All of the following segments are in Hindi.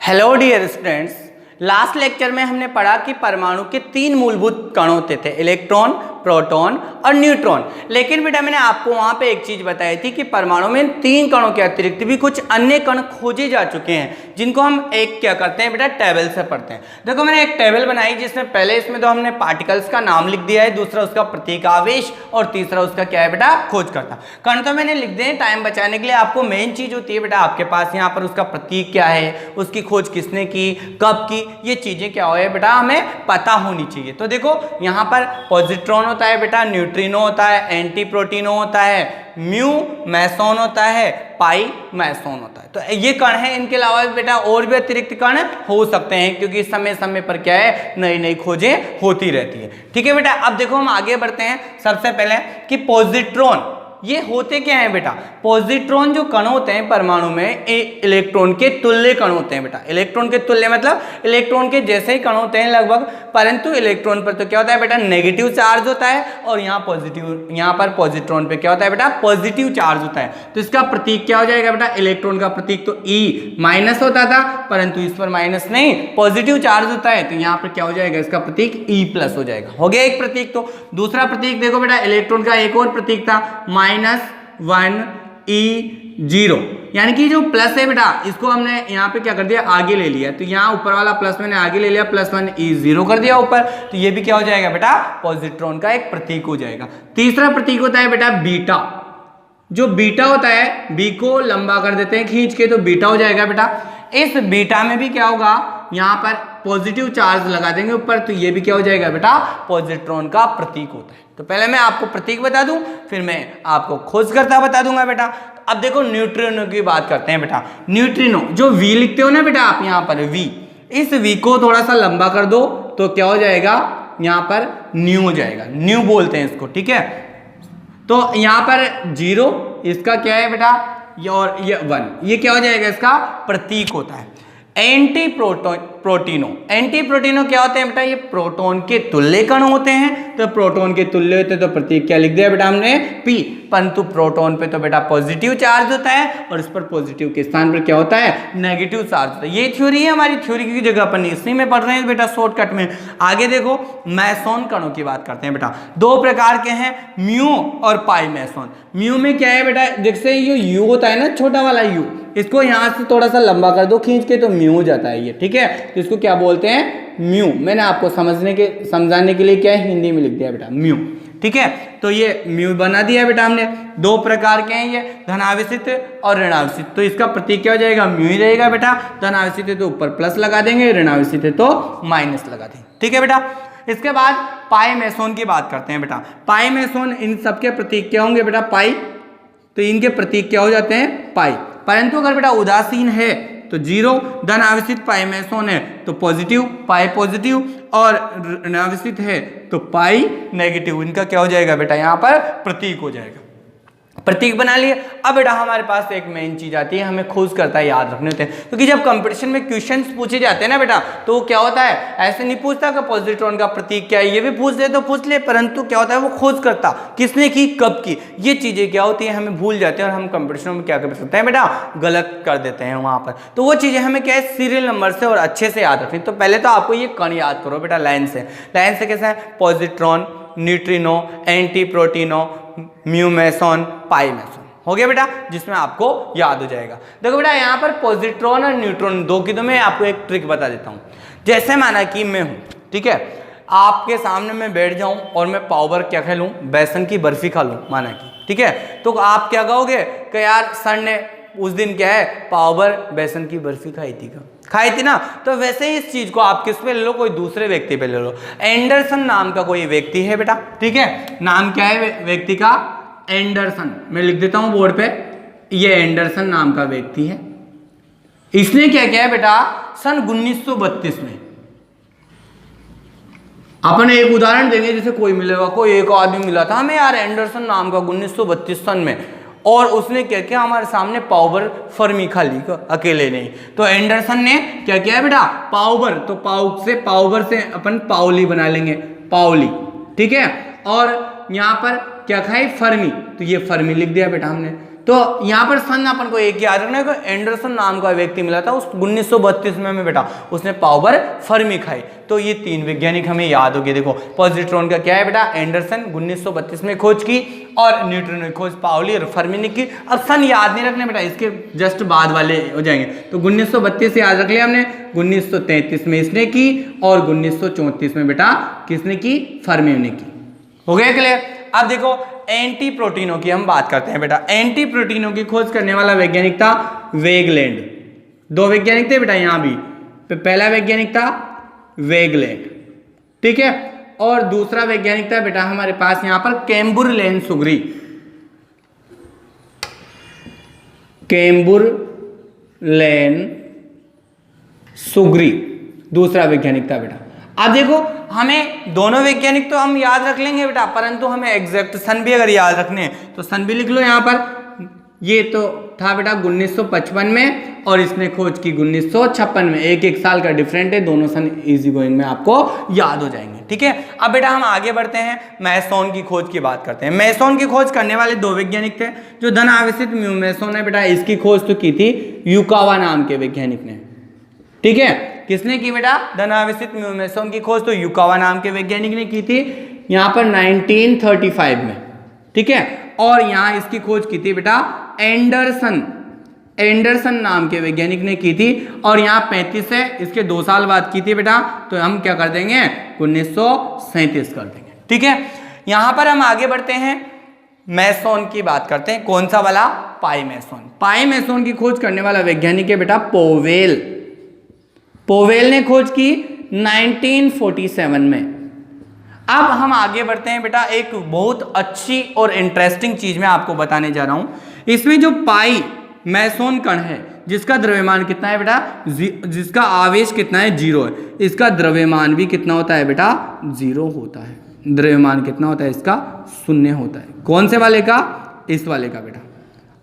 Hello dear students, last lecture में हमने पढ़ा कि परमाणु के तीन मूलभूत कण होते थे, इलेक्ट्रॉन, प्रोटॉन और न्यूट्रॉन। लेकिन बेटा मैंने आपको वहां पे एक चीज बताई थी कि परमाणु में तीन कणों के अतिरिक्त भी कुछ अन्य कण खोजे जा चुके हैं, जिनको हम एक क्या करते हैं बेटा, टेबल से पढ़ते हैं। देखो मैंने एक टेबल बनाई जिसमें पहले इसमें तो हमने पार्टिकल्स का नाम लिख दिया है, दूसरा उसका प्रतीक आवेश और तीसरा उसका क्या है बेटा, खोजकर्ता। कण तो मैंने लिख दिए, टाइम बचाने के लिए आपको मेन चीज होती है बेटा आपके पास यहाँ पर उसका प्रतीक क्या है, उसकी खोज किसने की, कब की, ये चीजें क्या हो बेटा हमें पता होनी चाहिए। तो देखो यहाँ पर पॉजिट्रॉन होता है बेटा, न्यूट्रिनो होता है, एंटी प्रोटीनो होता है, म्यू मैसोन होता है, पाई मैसोन होता है। तो ये कण है, इनके अलावा बेटा और भी अतिरिक्त कण हो सकते हैं, क्योंकि समय समय पर क्या है, नई नई खोजें होती रहती है। ठीक है बेटा, अब देखो हम आगे बढ़ते हैं। सबसे पहले कि पॉजिट्रॉन ये होते क्या है बेटा, पॉजिट्रॉन जो कण होते हैं परमाणु में इलेक्ट्रॉन के तुल्य कण होते हैं बेटा। इलेक्ट्रॉन के तुल्य मतलब इलेक्ट्रॉन के जैसे ही कण होते हैं लगभग, परंतु इलेक्ट्रॉन पर तो क्या होता है बेटा, नेगेटिव चार्ज होता है, और यहाँ पर पॉजिट्रॉन पे क्या होता है बेटा, पॉजिटिव चार्ज होता है। तो इसका प्रतीक क्या हो जाएगा बेटा, इलेक्ट्रॉन का प्रतीक तो ई माइनस होता था, परंतु इस पर माइनस नहीं, पॉजिटिव चार्ज होता है, तो यहाँ पर क्या हो जाएगा, इसका प्रतीक ई प्लस हो जाएगा। हो गया एक प्रतीक। तो दूसरा प्रतीक देखो बेटा, इलेक्ट्रॉन का एक और प्रतीक था -1E0, यानी कि जो प्लस है बेटा इसको हमने यहाँ पे क्या कर दिया, आगे ले लिया। तो यहाँ ऊपर वाला प्लस मैंने आगे ले लिया, +1E0 कर दिया ऊपर, तो ये भी क्या हो जाएगा बेटा, पॉजिट्रॉन का एक प्रतीक हो जाएगा। तीसरा प्रतीक होता है बेटा बीटा। जो बीटा होता है, बी को लंबा कर देते हैं खींच के, तो बीटा हो जाएगा बेटा। इस बीटा में भी क्या होगा, यहाँ पर पॉजिटिव चार्ज लगा देंगे ऊपर, तो ये भी क्या हो जाएगा बेटा, पॉजिट्रॉन का प्रतीक होता है। तो पहले मैं आपको प्रतीक बता दूं, फिर मैं आपको खोजकर्ता बता दूंगा बेटा। अब देखो न्यूट्रिनो की बात करते हैं बेटा। न्यूट्रिनो जो वी लिखते हो ना बेटा आप यहाँ पर वी, इस वी को थोड़ा सा लंबा कर दो तो क्या हो जाएगा, यहाँ पर न्यू हो जाएगा, न्यू बोलते हैं इसको। ठीक है, तो यहाँ पर 0 इसका क्या है बेटा, ये और ये 1, ये क्या हो जाएगा, इसका प्रतीक होता है। एंटी प्रोटीनो, एंटी प्रोटीनो क्या होते हैं बेटा, ये प्रोटॉन के तुल्य कण होते हैं। तो प्रोटॉन के तुल्य होते हैं तो प्रतीक क्या लिख दिया बेटा हमने, पी, परंतु प्रोटॉन पे तो बेटा पॉजिटिव चार्ज होता है, और इस पर पॉजिटिव के स्थान पर क्या होता है, नेगेटिव चार्ज होता है। ये थ्योरी है हमारी, थ्योरी की जगह पर नहीं, इसी में पढ़ रहे हैं बेटा शॉर्टकट में। आगे देखो मैसोन कणों की बात करते हैं बेटा। दो प्रकार के हैं, म्यू और पाई मैसोन। म्यू में क्या है बेटा, जैसे ये यू होता है ना, छोटा वाला यू, इसको यहाँ से थोड़ा सा लंबा कर दो खींच के, तो म्यू हो जाता है ये। ठीक है, तो इसको क्या बोलते हैं, म्यू। मैंने आपको समझाने के लिए क्या है, हिंदी में लिख दिया बेटा म्यू। ठीक है, तो ये म्यू बना दिया बेटा हमने। दो प्रकार के हैं ये, धनावेशित और ऋणावेशित। तो इसका प्रतीक क्या हो जाएगा, म्यू ही रहेगा बेटा। धनावेशित है तो ऊपर प्लस लगा देंगे, ऋणावेशित है तो माइनस लगा देंगे। ठीक है बेटा, इसके बाद पाई मैसोन की बात करते हैं बेटा। पाई मैसोन, इन सबके प्रतीक क्या होंगे बेटा, पाई, तो इनके प्रतीक क्या हो जाते हैं, पाई। परंतु अगर बेटा उदासीन है तो 0, धन आवेशित पाई मैसोन है तो पॉजिटिव, पाई पॉजिटिव, और ऋणावेशित है तो पाई नेगेटिव। इनका क्या हो जाएगा बेटा, यहाँ पर प्रतीक हो जाएगा। प्रतीक बना लिए। अब बेटा हमारे पास एक मेन चीज आती है, हमें खोजकर्ता याद रखने होते हैं, क्योंकि जब कंपटीशन में क्वेश्चंस पूछे जाते हैं ना बेटा, तो वो क्या होता है, ऐसे नहीं पूछता कि पॉजिट्रॉन का प्रतीक क्या है, ये भी पूछ ले तो पूछ ले, परंतु क्या होता है, वो खोजकर्ता किसने की, कब की, ये चीजें क्या होती है हमें भूल जाते हैं, और हम कंपटीशन में क्या कर सकते हैं बेटा, गलत कर देते हैं वहां पर। तो वो चीजें हमें क्या है, सीरियल नंबर से और अच्छे से याद रखनी। तो पहले तो आपको ये कण याद करो बेटा लाइन से। लाइन से कैसा है, पॉजिट्रॉन, न्यूट्रिनो, एंटी प्रोटीनो, म्यू मैसोन, पाई मैसोन। हो गया बेटा, जिसमें आपको याद हो जाएगा। देखो बेटा यहाँ पर पॉजिट्रॉन और न्यूट्रॉन दो की, तो मैं आपको एक ट्रिक बता देता हूँ। जैसे माना कि मैं हूँ, ठीक है, आपके सामने मैं बैठ जाऊं और मैं पाव भर क्या खा लूँ, बेसन की बर्फी खा लूँ माना कि, ठीक है, तो आप क्या कहोगे कि यार सर ने उस दिन क्या है, पाव भर बेसन की बर्फी खाई थी ना। तो वैसे ही इस चीज को आप किस पे ले लो, कोई दूसरे व्यक्ति पे ले लो। एंडरसन नाम का कोई व्यक्ति है बेटा, ठीक है, नाम क्या है व्यक्ति का, एंडरसन। मैं लिख देता हूं बोर्ड पे, ये एंडरसन नाम का व्यक्ति है। इसने क्या किया है बेटा, सन 1932 में, अपन एक उदाहरण देंगे, जैसे कोई मिलेगा, कोई एक आदमी मिला था हमें यार एंडरसन नाम का 1932 सन में, और उसने क्या किया, हमारे सामने पाव भर फर्मी खा ली अकेले नहीं। तो एंडरसन ने क्या किया बेटा, पाव भर, तो पाव भर से अपन पावली बना लेंगे, पावली। ठीक है, और यहाँ पर क्या खाए, फर्मी, तो ये फर्मी लिख दिया बेटा हमने। तो यहाँ पर सन अपन को एक याद रखना है कि एंडरसन नाम का व्यक्ति मिला था उस 1932 में बेटा, उसने पावर फर्मी खाई। तो ये 3 वैज्ञानिक हमें याद हो गए। देखो पॉजिट्रॉन का क्या है बेटा, एंडरसन 1932 में खोज की, और न्यूट्रॉन की खोज पाउली और फर्मी ने की। अब सन याद नहीं रखने बेटा, इसके जस्ट बाद वाले हो जाएंगे। तो 1932 याद रख लिया हमने, 1933 में इसने की, और 1934 में बेटा किसने की, फर्मी ने की। हो गया क्लियर। अब देखो एंटी प्रोटीनों की हम बात करते हैं बेटा। एंटी प्रोटीनों की खोज करने वाला वैज्ञानिक था वेगलैंड। 2 वैज्ञानिक थे बेटा यहाँ भी, पहला वैज्ञानिक था वेगलैंड, ठीक है, और दूसरा वैज्ञानिक था बेटा हमारे पास यहाँ पर कैम्बुरलैन सुगरी। कैम्बुरलैन सुगरी दूसरा वैज्ञानिक था बेटा। अब देखो हमें दोनों वैज्ञानिक तो हम याद रख लेंगे बेटा, परंतु हमें एग्जैक्ट सन भी अगर याद रखने हैं तो सन भी लिख लो यहाँ पर। ये तो था बेटा 1955 में, और इसने खोज की 1956 में। एक साल का डिफरेंट है, दोनों सन इजी गोइंग में आपको याद हो जाएंगे, ठीक है। अब बेटा हम आगे बढ़ते हैं, मैसोन की खोज की बात करते हैं। मैसोन की खोज करने वाले 2 वैज्ञानिक थे। जो धन आवेशित मैसोन है बेटा, इसकी खोज तो की थी युकावा नाम के वैज्ञानिक ने, ठीक है। किसने की बेटा, धन आवेशित मैसोन की खोज तो युकावा नाम के वैज्ञानिक ने की थी यहाँ पर 1935 में, ठीक है। और यहाँ इसकी खोज की थी बेटा एंडरसन नाम के वैज्ञानिक ने की थी, और यहाँ 35 है, इसके 2 साल बाद की थी बेटा। तो हम क्या कर देंगे, 1937 कर देंगे, ठीक है। यहाँ पर हम आगे बढ़ते हैं, मैसोन की बात करते हैं। कौन सा वाला, पाई मैसोन। पाई मैसोन की खोज करने वाला वैज्ञानिक है बेटा पोवेल। पोवेल ने खोज की 1947 में। अब हम आगे बढ़ते हैं बेटा, एक बहुत अच्छी और इंटरेस्टिंग चीज मैं आपको बताने जा रहा हूं। इसमें जो पाई मैसोन कण है, जिसका द्रव्यमान कितना है बेटा, जिसका आवेश कितना है, 0 है, इसका द्रव्यमान भी कितना होता है बेटा, 0 होता है। द्रव्यमान कितना होता है इसका, 0 होता है। कौन से वाले का, इस वाले का बेटा।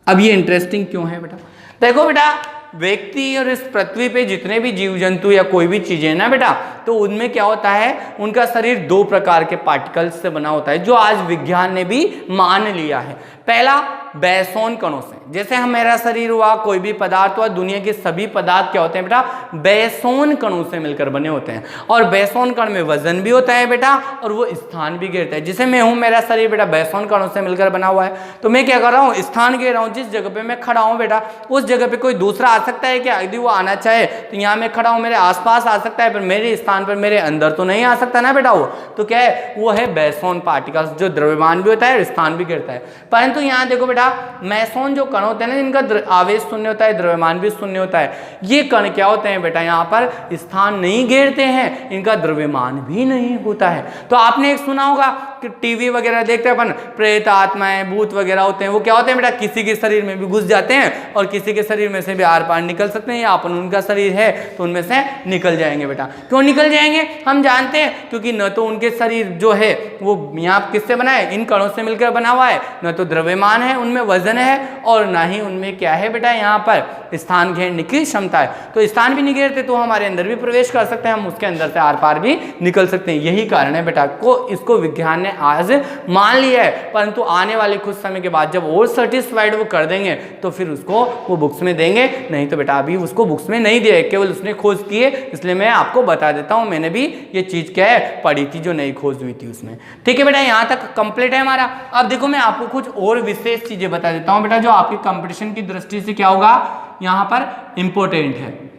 अब ये इंटरेस्टिंग क्यों है बेटा, देखो बेटा व्यक्ति और इस पृथ्वी पे जितने भी जीव जंतु या कोई भी चीजें ना बेटा, तो उनमें क्या होता है, उनका शरीर 2 प्रकार के पार्टिकल्स से बना होता है, जो आज विज्ञान ने भी मान लिया है। पहला बैसोन कणों से, जैसे हमारा शरीर हुआ, कोई भी पदार्थ हुआ, दुनिया के सभी पदार्थ क्या होते हैं बेटा, बैसोन कणों से मिलकर बने होते हैं। और बैसोन कण में वजन भी होता है बेटा, और वो स्थान भी घेरता है। जैसे मैं हूं, मेरा शरीर बेटा बैसोन कणों से मिलकर बना हुआ है, तो मैं क्या कर रहा हूँ, स्थान घेर रहा हूँ। जिस जगह पे मैं खड़ा हूँ बेटा, उस जगह पे कोई दूसरा आ सकता है क्या, यदि वो आना चाहे तो यहाँ मैं खड़ा हूँ, मेरे आसपास आ सकता है, पर मेरे स्थान पर, मेरे अंदर तो नहीं आ सकता ना बेटा। वो तो क्या है, वो है बैसोन पार्टिकल्स, जो द्रव्यमान भी होता है और स्थान भी घेरता है। परंतु यहाँ देखो बेटा, मैसोन जो कण होते हैं ना, इनका आवेश 0 होता है, द्रव्यमान भी 0 होता है। ये कण क्या होते हैं बेटा, यहाँ पर स्थान नहीं घेरते हैं, इनका द्रव्यमान भी नहीं होता है। तो आपने एक सुना होगा कि टीवी वगैरह देखते हैं अपन, प्रेत आत्माएं भूत वगैरह होते हैं, वो क्या होते हैं बेटा, किसी के शरीर में भी घुस जाते हैं और किसी के शरीर में से भी आर पार निकल सकते हैं, या अपन उनका शरीर है तो उनमें से निकल जाएंगे बेटा। क्यों निकल जाएंगे हम जानते हैं, क्योंकि न तो उनके शरीर जो है वो यहाँ किससे बना है, इन कणों से मिलकर बना हुआ है, न तो द्रव्यमान है, उनमें वजन है, और ना ही उनमें क्या है बेटा, यहाँ पर स्थान घेरने की क्षमता है। तो स्थान भी नहीं घेरते तो हमारे अंदर भी प्रवेश कर सकते हैं, हम उसके अंदर से आर पार भी निकल सकते हैं। यही कारण है बेटा को इसको विज्ञान ने आज मान लिया है। परंतु आने वाले कुछ समय के बाद जब और सर्टिस्फाइड वो कर देंगे तो फिर उसको वो बुक्स में देंगे, नहीं तो बेटा अभी उसको बुक्स में नहीं दिया है, केवल उसने खोज की है, इसलिए मैं आपको बता देता हूँ। मैंने भी ये चीज क्या है पढ़ी थी, जो नई खोज हुई थी उसमें। ठीक है बेटा, यहाँ तक कंप्लीट है हमारा। अब देखो मैं आपको कुछ और विशेष चीजें बता देता हूँ बेटा, जो आपके कंपटीशन की दृष्टि से क्या होगा, यहाँ पर इंपॉर्टेंट है।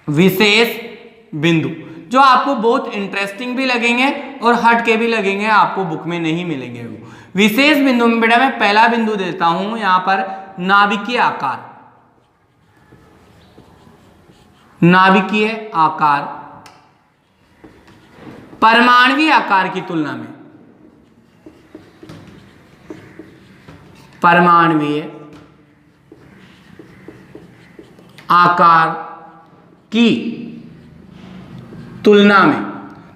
विशेष बिंदु जो आपको बहुत इंटरेस्टिंग भी लगेंगे और हट के भी लगेंगे, आपको बुक में नहीं मिलेंगे। वो विशेष बिंदु में बेटा मैं पहला बिंदु देता हूं यहाँ पर, नाभिकीय आकार। नाभिकीय आकार परमाणुवीय आकार की तुलना में, परमाणुवीय आकार की तुलना में।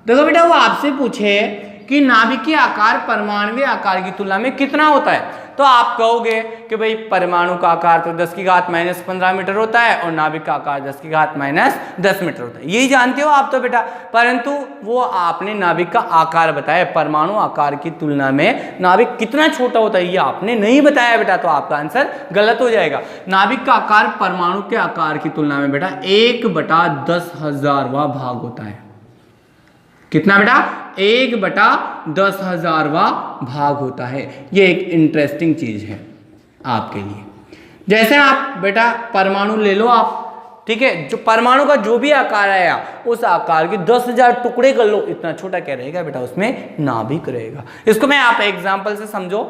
देखो बेटा वो आपसे पूछे कि नाभिकीय आकार परमाणुवीय आकार की तुलना में कितना होता है, तो आप कहोगे कि भाई परमाणु का आकार तो 10 की घात -15 मीटर होता है और नाभिक का आकार 10 की घात -10 मीटर होता है, यही जानते हो आप तो बेटा। परंतु वो आपने नाभिक का आकार बताया, परमाणु आकार की तुलना में नाभिक कितना छोटा होता है ये आपने नहीं बताया बेटा, तो आपका आंसर गलत हो जाएगा। नाभिक का आकार परमाणु के आकार की तुलना में बेटा 1/10,000वां भाग होता है। कितना बेटा? 1/10,000वां भाग होता है। ये एक इंटरेस्टिंग चीज है आपके लिए। जैसे आप बेटा परमाणु ले लो आप, ठीक है, जो परमाणु का जो भी आकार आया उस आकार के 10,000 टुकड़े कर लो, इतना छोटा क्या रहेगा बेटा? उसमें नाभिक रहेगा। इसको मैं आप एग्जांपल से समझो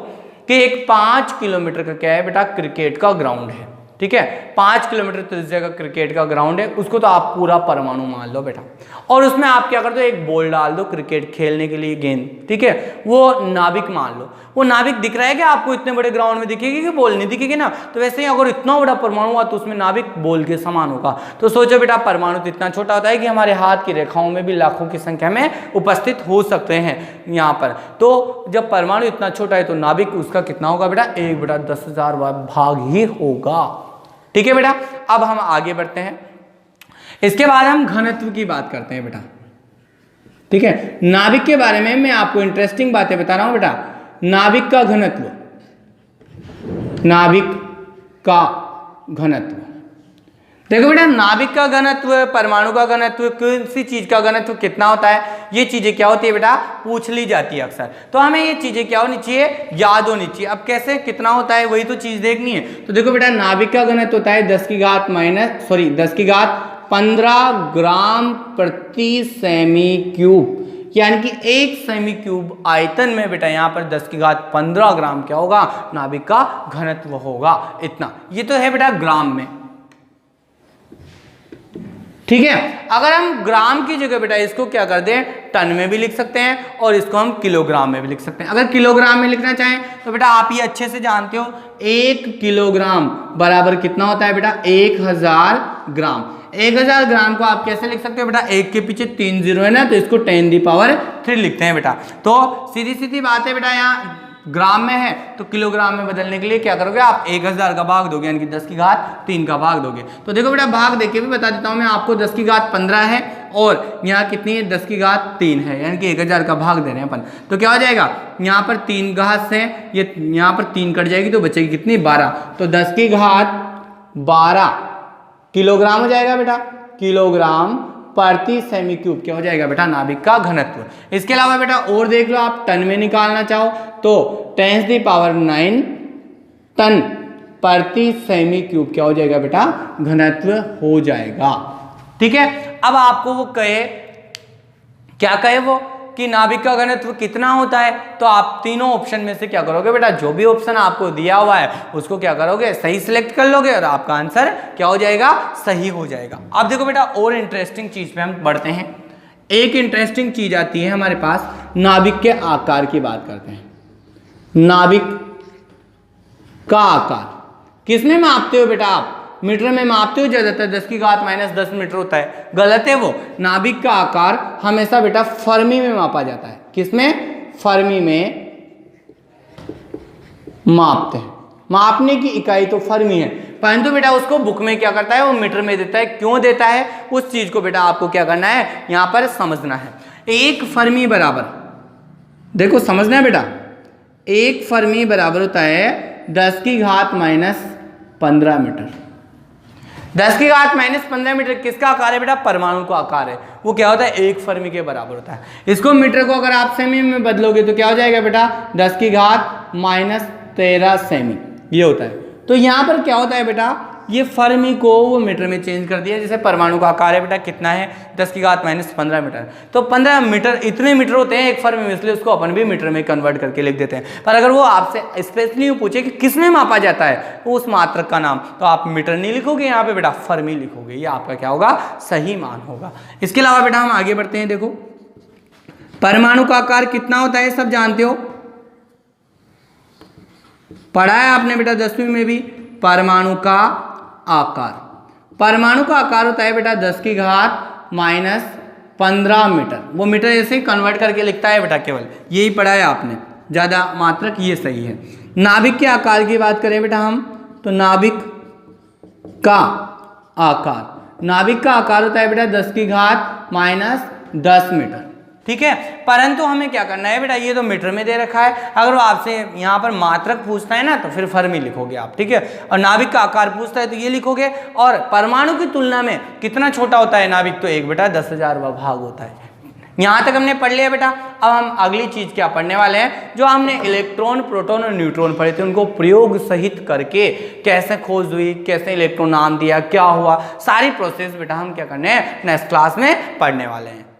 कि एक 5 किलोमीटर का क्या है बेटा? क्रिकेट का ग्राउंड है, ठीक है, 5 किलोमीटर त्रिज्या का क्रिकेट का ग्राउंड है, उसको तो आप पूरा परमाणु मान लो बेटा। और उसमें आप क्या कर दो, एक बॉल डाल दो क्रिकेट खेलने के लिए, गेंद, ठीक है, वो नाभिक मान लो। वो नाभिक दिख रहा है कि आपको इतने बड़े ग्राउंड में दिखेगी कि बॉल नहीं दिखेगी ना? तो वैसे ही अगर इतना बड़ा परमाणु हुआ तो उसमें नाभिक बॉल के समान होगा। तो सोचो बेटा परमाणु तो इतना छोटा होता है कि हमारे हाथ की रेखाओं में भी लाखों की संख्या में उपस्थित हो सकते हैं यहाँ पर। तो जब परमाणु इतना छोटा है तो नाभिक उसका कितना होगा बेटा? 1/10,000वां भाग ही होगा। ठीक है बेटा, अब हम आगे बढ़ते हैं। इसके बाद हम घनत्व की बात करते हैं बेटा, ठीक है। नाभिक के बारे में मैं आपको इंटरेस्टिंग बातें बता रहा हूं बेटा। नाभिक का घनत्व, नाभिक का घनत्व, देखो बेटा नाभिक का घनत्व, परमाणु का घनत्व, किसी चीज का घनत्व कितना होता है, ये चीजें क्या होती है बेटा? पूछ ली जाती है अक्सर। तो हमें ये चीजें क्या होनी चाहिए? याद होनी चाहिए। अब कैसे, कितना होता है, वही तो चीज देखनी है। तो देखो बेटा नाभिक का घनत्व होता है 10 की घात 15 ग्राम प्रति सेमी क्यूब, यानी कि 1 सेमी क्यूब आयतन में बेटा यहाँ पर 10 की घात 15 ग्राम क्या होगा? नाभिक का घनत्व होगा, इतना। ये तो है बेटा ग्राम में, ठीक है। अगर हम ग्राम की जगह बेटा इसको क्या कर दें, टन में भी लिख सकते हैं और इसको हम किलोग्राम में भी लिख सकते हैं। अगर किलोग्राम में लिखना चाहें तो बेटा आप ये अच्छे से जानते हो, 1 किलोग्राम बराबर कितना होता है बेटा? 1000 ग्राम। 1000 ग्राम को आप कैसे लिख सकते हो बेटा? 1 के पीछे 3 जीरो है ना, तो इसको 10³ लिखते हैं बेटा। तो सीधी सीधी बात है बेटा, यहाँ ग्राम में है तो किलोग्राम में बदलने के लिए क्या करोगे आप? 1000 का भाग दोगे, यानी कि 10 की घात 3 का भाग दोगे। तो देखो बेटा भाग देके भी बता देता हूं मैं आपको, 10 की घात 15 है और यहाँ कितनी है? 10 की घात 3 है, यानी कि 1000 का भाग दे रहे हैं अपन। तो क्या हो जाएगा? यहाँ पर 3 घात से ये यहाँ पर 3 कट जाएगी तो बचेगी कितनी? 12। तो 10 की घात 12 किलोग्राम हो जाएगा बेटा, किलोग्राम प्रति सेमी क्यूब क्या हो जाएगा बेटा? नाभिक का घनत्व। इसके अलावा बेटा और देख लो, आप टन में निकालना चाहो तो 10⁹ टन प्रति सेमी क्यूब क्या हो जाएगा बेटा? घनत्व हो जाएगा, ठीक है। अब आपको वो कहे, क्या कहे वो कि नाभिक का घनत्व कितना होता है, तो आप तीनों ऑप्शन में से क्या करोगे बेटा? जो भी ऑप्शन आपको दिया हुआ है उसको क्या करोगे? सही सिलेक्ट कर लोगे और आपका आंसर क्या हो जाएगा? सही हो जाएगा। अब देखो बेटा और इंटरेस्टिंग चीज पे हम बढ़ते हैं। एक इंटरेस्टिंग चीज आती है हमारे पास, नाभिक के आकार की बात करते हैं। नाभिक का आकार किसमें मापते हो बेटा आप? मीटर में मापते हो ज्यादातर, 10 की घात -10 मीटर होता है, गलत है वो। नाभिक का आकार हमेशा बेटा फर्मी में मापा जाता है। किसमें? फर्मी में मापते हैं। मापने की इकाई तो फर्मी है, परंतु बेटा उसको बुक में क्या करता है? वो मीटर में देता है। क्यों देता है? उस चीज को बेटा आपको क्या करना है, यहां पर समझना है। 1 फर्मी बराबर, देखो समझना है बेटा, 1 फर्मी बराबर होता है 10 की घात -15 मीटर। 10 की घात -15 मीटर किसका आकार है बेटा? परमाणु का आकार है। वो क्या होता है? 1 फर्मी के बराबर होता है। इसको मीटर को अगर आप सेमी में बदलोगे तो क्या हो जाएगा बेटा? 10 की घात -13 सेमी, ये होता है। तो यहाँ पर क्या होता है बेटा? ये फर्मी को वो मीटर में चेंज कर दिया। जैसे परमाणु का आकार है बेटा कितना है? 10 की घात -15 मीटर। तो 15 मीटर, इतने मीटर होते हैं एक फर्मी में, इसलिए उसको अपन भी मीटर में कन्वर्ट करके लिख देते हैं। पर अगर वो आपसे स्पेशली पूछे कि किसमें मापा जाता है उस मात्रक का नाम, तो आप मीटर नहीं लिखोगे यहाँ पे बेटा, फर्मी लिखोगे। ये आपका क्या होगा? सही मान होगा। इसके अलावा बेटा हम आगे बढ़ते हैं। देखो परमाणु का आकार कितना होता है सब जानते हो, पढ़ा है आपने बेटा 10वीं में भी। परमाणु का आकार, परमाणु का आकार होता है बेटा 10 की घात -15 मीटर। वो मीटर ऐसे कन्वर्ट करके लिखता है बेटा, केवल यही पढ़ा है आपने, ज्यादा मात्रक ये सही है। नाभिक के आकार की बात करें बेटा हम, तो नाभिक का आकार होता है बेटा 10⁻⁻10 मीटर, ठीक है। परंतु हमें क्या करना है बेटा, ये तो मीटर में दे रखा है, अगर वो आपसे यहाँ पर मात्रक पूछता है ना तो फिर फर्मी लिखोगे आप, ठीक है। और नाभिक का आकार पूछता है तो ये लिखोगे। और परमाणु की तुलना में कितना छोटा होता है नाभिक, तो 1 बेटा 10,000वां भाग होता है। यहाँ तक हमने पढ़ लिया बेटा। अब हम अगली चीज क्या पढ़ने वाले हैं, जो हमने इलेक्ट्रॉन, प्रोटॉन और न्यूट्रॉन पढ़े थे, उनको प्रयोग सहित करके कैसे खोज हुई, कैसे इलेक्ट्रॉन नाम दिया, क्या हुआ, सारी प्रोसेस बेटा हम क्या करने हैं नेक्स्ट क्लास में पढ़ने वाले हैं।